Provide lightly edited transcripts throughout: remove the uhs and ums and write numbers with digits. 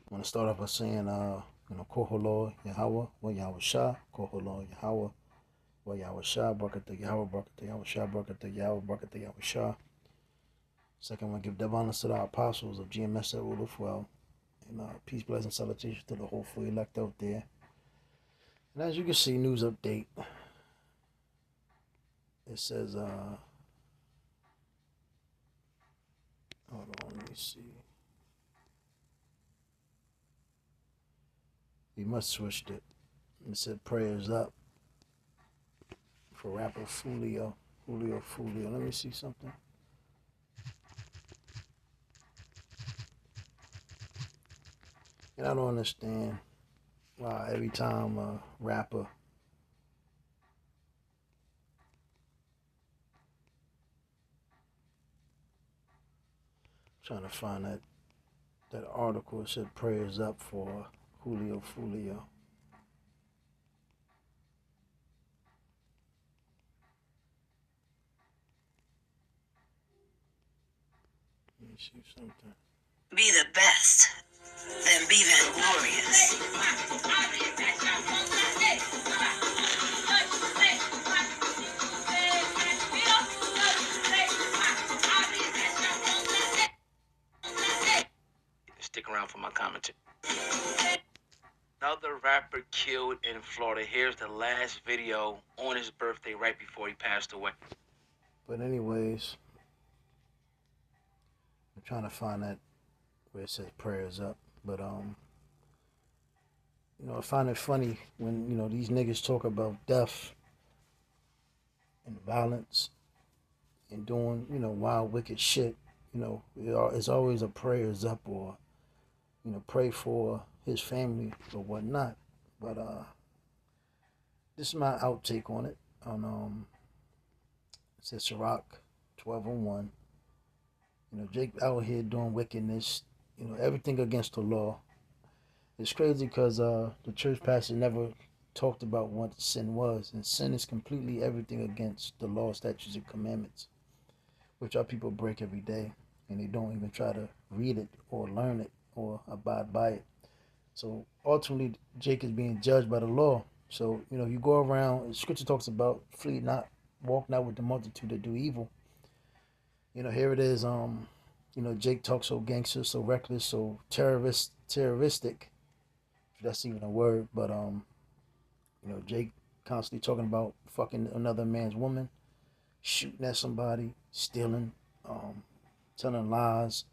I want to start off by saying, Koholo Yahweh, wa Yahweh Shah, Koholo Yahweh, wa Yahweh Shah, Barakatah Yahweh, Barakatah Yahweh Shah, Barakatah Yahweh, Barakatah Yahweh Shah. Second, I want to give double honors to the apostles of GMS that rule of well. And peace, blessing, salutation to the hopeful elect out there. And as you can see, news update. It says, hold on, let me see. We must switched it. It said prayers up for rapper Fulio. Fulio. Let me see something. And I don't understand why every time a rapper trying to find that article, it said prayers up for Julio Fulio. Let me see something. Be the best, then be vainglorious. Stick around for my commentary. Another rapper killed in Florida. Here's the last video on his birthday right before he passed away. But anyways, I'm trying to find that where it says prayers up. But I find it funny when, these niggas talk about death and violence and doing, wild, wicked shit. It's always a prayers up or, pray for his family or whatnot. But this is my outtake on it. It says Ciroc 1201. Jake out here doing wickedness, everything against the law. It's crazy because the church pastor never talked about what sin was. And sin is completely everything against the law, statutes, and commandments, which our people break every day. And they don't even try to read it or learn it or abide by it. So ultimately, Jake is being judged by the law. So, you go around, scripture talks about flee not, walk not with the multitude that do evil. Here it is, Jake talks so gangster, so reckless, so terroristic, if that's even a word, but Jake constantly talking about fucking another man's woman, shooting at somebody, stealing, telling lies,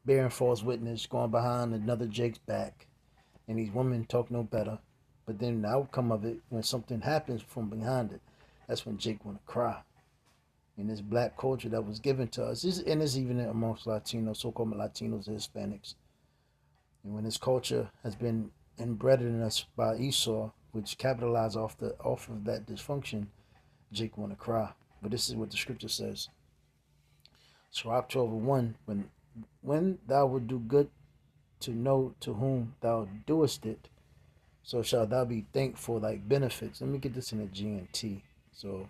bearing false witness, going behind another Jake's back, and these women talk no better. But then the outcome of it, when something happens from behind it, that's when Jake want to cry. In this black culture that was given to us, and it's even amongst Latinos, so-called Latinos and Hispanics. And when this culture has been inbred in us by Esau, which capitalized off of that dysfunction, Jake want to cry. But this is what the scripture says. Sirach 12:1, when thou wilt do good to know to whom thou doest it, so shalt thou be thanked for thy benefits. Let me get this in a GNT. So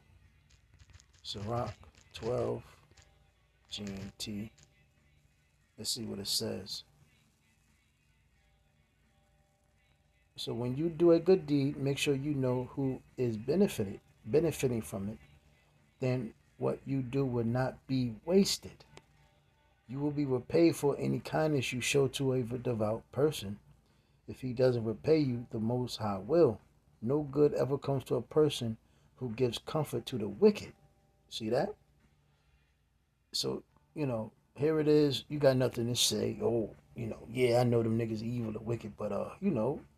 Sirach 12 GNT. Let's see what it says. So when you do a good deed, make sure you know who is benefiting from it. Then what you do will not be wasted. You will be repaid for any kindness you show to a devout person. If he doesn't repay you, the Most High will. No good ever comes to a person who gives comfort to the wicked. See that? So, here it is. You got nothing to say. Oh, yeah, I know them niggas evil or wicked, but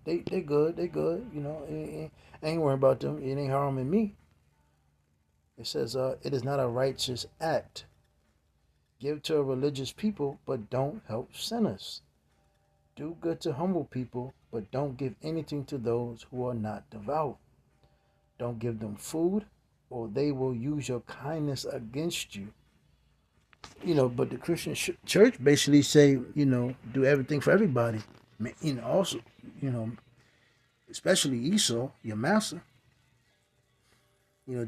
they good. They good. I ain't worrying about them. It ain't harming me. It says, it is not a righteous act. Give to a religious people, but don't help sinners. Do good to humble people, but don't give anything to those who are not devout. Don't give them food, or they will use your kindness against you. But the Christian church basically say, do everything for everybody. Also, especially Esau, your master.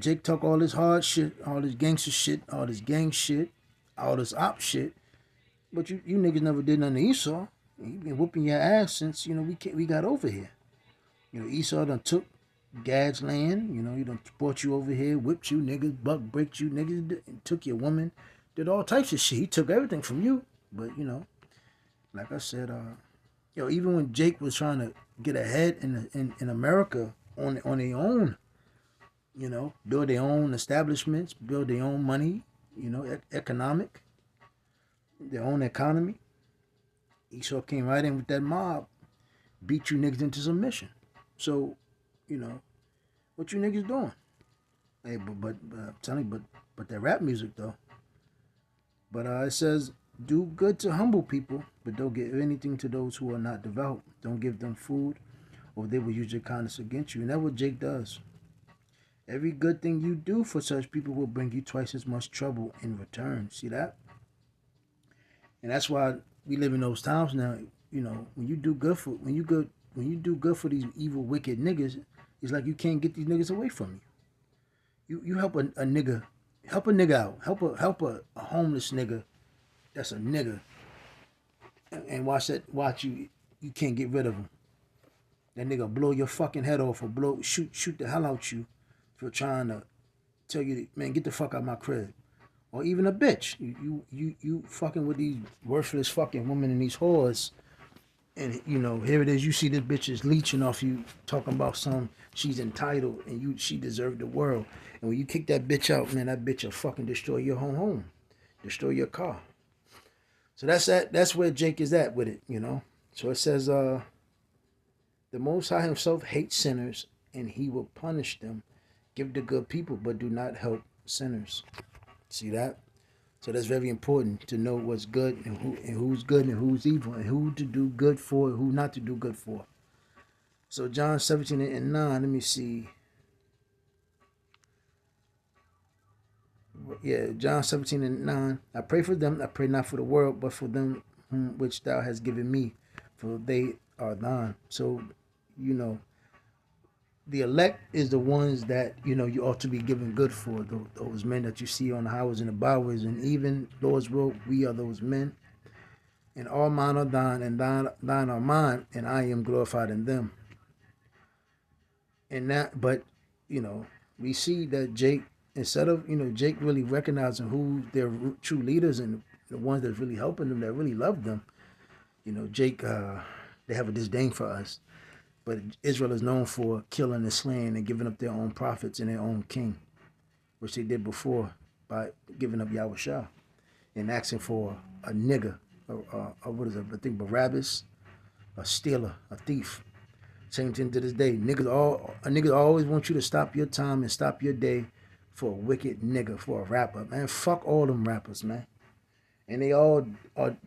Jake talk all this hard shit, all this gangster shit, all this gang shit, all this op shit. But you niggas never did nothing to Esau. He been whooping your ass since we got over here. Esau done took Gad's land. He done brought you over here, whipped you niggas, buck bricked you niggas, took your woman, did all types of shit. He took everything from you. But like I said, even when Jake was trying to get ahead in America on their own, build their own establishments, build their own money, economic, their own economy. Esau came right in with that mob, beat you niggas into submission. So, what you niggas doing? Hey, but I'm telling you, but that rap music though. But it says, do good to humble people, but don't give anything to those who are not devout. Don't give them food, or they will use your kindness against you. And that's what Jake does. Every good thing you do for such people will bring you twice as much trouble in return. See that? And that's why we live in those times now. When you do good for these evil, wicked niggas, it's like you can't get these niggas away from you. You help a nigga, help a nigga out, help a homeless nigga that's a nigga, and watch you can't get rid of him. That nigga blow your fucking head off or shoot the hell out you for trying to tell you, man, get the fuck out of my crib. Or even a bitch. You fucking with these worthless fucking women and these whores. And here it is, you see this bitch is leeching off you, talking about she's entitled and she deserved the world. And when you kick that bitch out, man, that bitch will fucking destroy your home. Destroy your car. So that's where Jake is at with it, So it says, the Most High himself hates sinners and he will punish them. Give to good people, but do not help sinners. See that? So that's very important to know what's good and who's good and who's evil and who to do good for and who not to do good for. So John 17:9, let me see. Yeah, John 17:9. I pray for them. I pray not for the world, but for them which thou hast given me, for they are thine. So, the elect is the ones that you ought to be giving good for. Those men that you see on the highways and the byways, and even Lord's will, we are those men. And all mine are thine, and thine are mine, and I am glorified in them. And that, but we see that Jake, instead of Jake really recognizing who their true leaders and the ones that's really helping them, that really love them, Jake, they have a disdain for us. But Israel is known for killing and slaying and giving up their own prophets and their own king, which they did before by giving up Yahushua and asking for a nigger, what is it? I think Barabbas, a stealer, a thief. Same thing to this day. Niggas always want you to stop your time and stop your day for a wicked nigga, for a rapper. Man, fuck all them rappers, man. And they all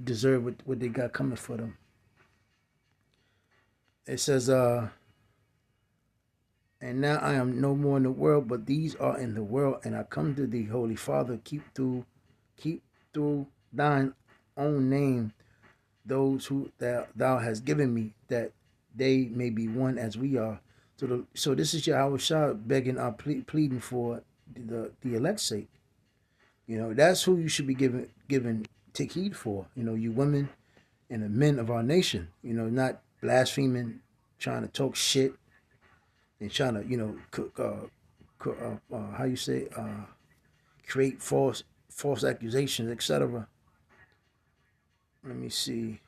deserve what they got coming for them. It says, and now I am no more in the world, but these are in the world, and I come to thee, Holy Father, keep through thine own name those who thou hast given me, that they may be one as we are. So this is Yahushua begging, pleading for the elect's sake. That's who you should be giving take heed for. You women and the men of our nation. Not blaspheming, trying to talk shit, and trying to how you say create false accusations, etc. Let me see.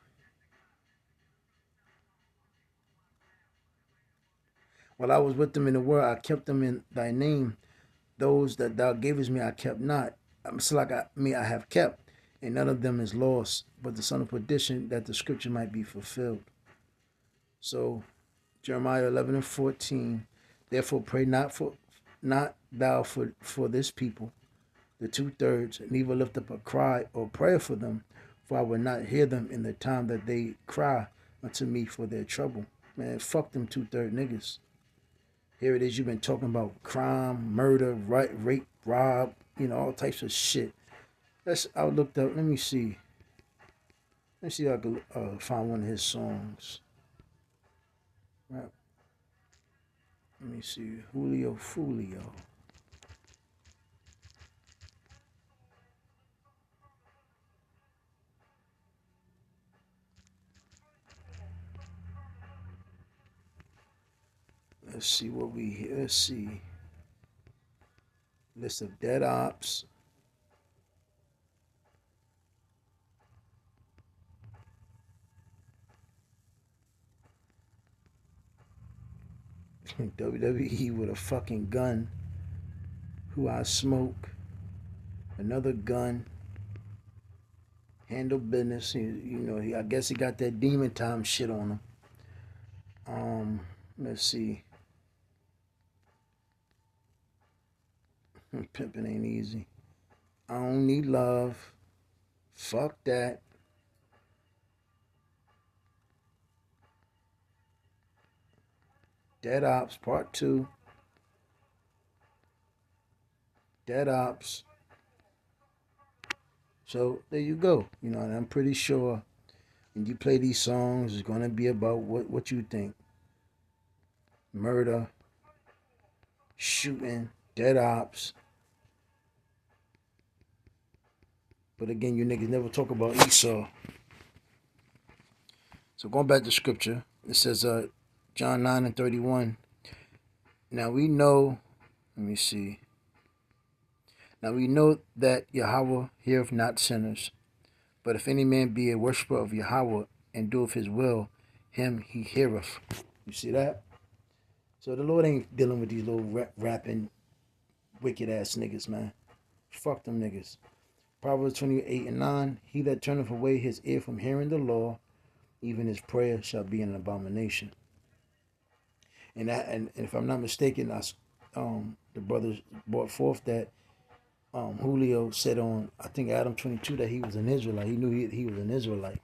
While I was with them in the world, I kept them in thy name. Those that thou gavest me, I kept not. It's like I have kept, and none of them is lost, but the son of perdition, that the scripture might be fulfilled. So, Jeremiah 11:14. Therefore, pray not thou for this people, the 2/3, neither lift up a cry or prayer for them, for I will not hear them in the time that they cry unto me for their trouble. Man, fuck them 2/3 niggas. Here it is, you've been talking about crime, murder, rape, rob, all types of shit. I looked up, let me see. Let me see if I can find one of his songs. Right. Let me see, Julio Fulio. Let's see what we here. Let's see. List of dead ops. WWE with a fucking gun. Who I smoke. Another gun. Handle business. I guess he got that demon time shit on him. Let's see. Pimping ain't easy. I don't need love. Fuck that. Dead Ops Part 2. Dead Ops. So there you go. And I'm pretty sure when you play these songs, it's going to be about what you think. Murder, shooting, dead ops. But again, you niggas never talk about Esau. So going back to scripture, it says John 9:31. Now we know, let me see. Now we know that Yahweh heareth not sinners. But if any man be a worshiper of Yahweh and doeth his will, him he heareth. You see that? So the Lord ain't dealing with these little rapping, wicked ass niggas, man. Fuck them niggas. Proverbs 28:9. He that turneth away his ear from hearing the law, even his prayer shall be an abomination. And if I'm not mistaken, the brothers brought forth that Julio said on, I think, Adam 22 that he was an Israelite. He knew he was an Israelite.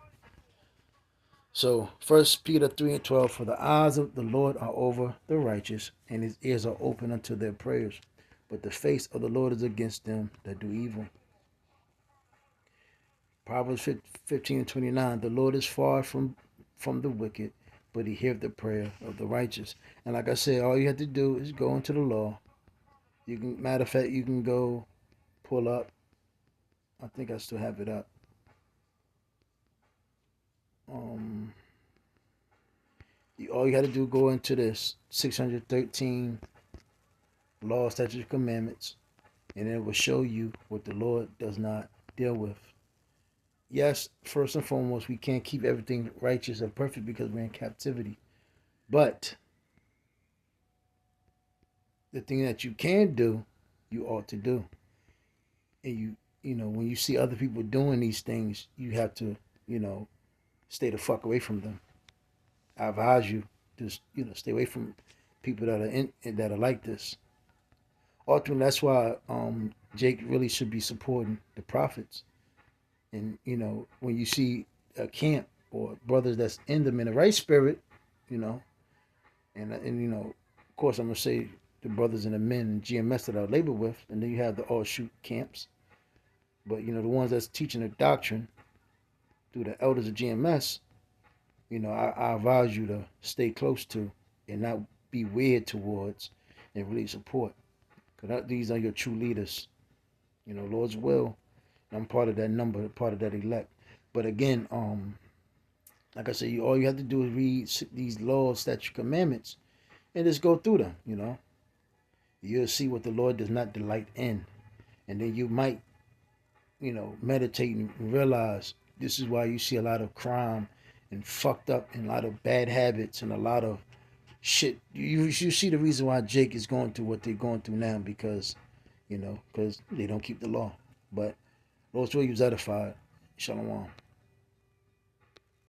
So 1 Peter 3:12, for the eyes of the Lord are over the righteous, and his ears are open unto their prayers. But the face of the Lord is against them that do evil. Proverbs 15:29, the Lord is far from the wicked, but he heareth the prayer of the righteous. And like I said, all you have to do is go into the law. Matter of fact, you can go pull up. I think I still have it up. All you got to do, go into this 613 law, statutes, commandments, and it will show you what the Lord does not deal with. Yes, first and foremost, we can't keep everything righteous and perfect because we're in captivity. But the thing that you can do, you ought to do. And when you see other people doing these things, you have to, stay the fuck away from them. I advise you to, stay away from people that are like this. Ultimately, that's why Jake really should be supporting the prophets. And when you see a camp or brothers that's in them in the right spirit, and of course I'm gonna say the brothers and the men in GMS that I labor with, and then you have the all shoot camps. But the ones that's teaching the doctrine through the elders of GMS, I advise you to stay close to and not be weird towards and really support. Because these are your true leaders. Lord's will. I'm part of that number, part of that elect. But again, like I said, all you have to do is read these laws, statutes, commandments, and just go through them. You'll see what the Lord does not delight in, and then you might, meditate and realize this is why you see a lot of crime and fucked up and a lot of bad habits and a lot of shit. You see the reason why Jake is going through what they're going through now because they don't keep the law. But Lord's will, you edified. Shalom.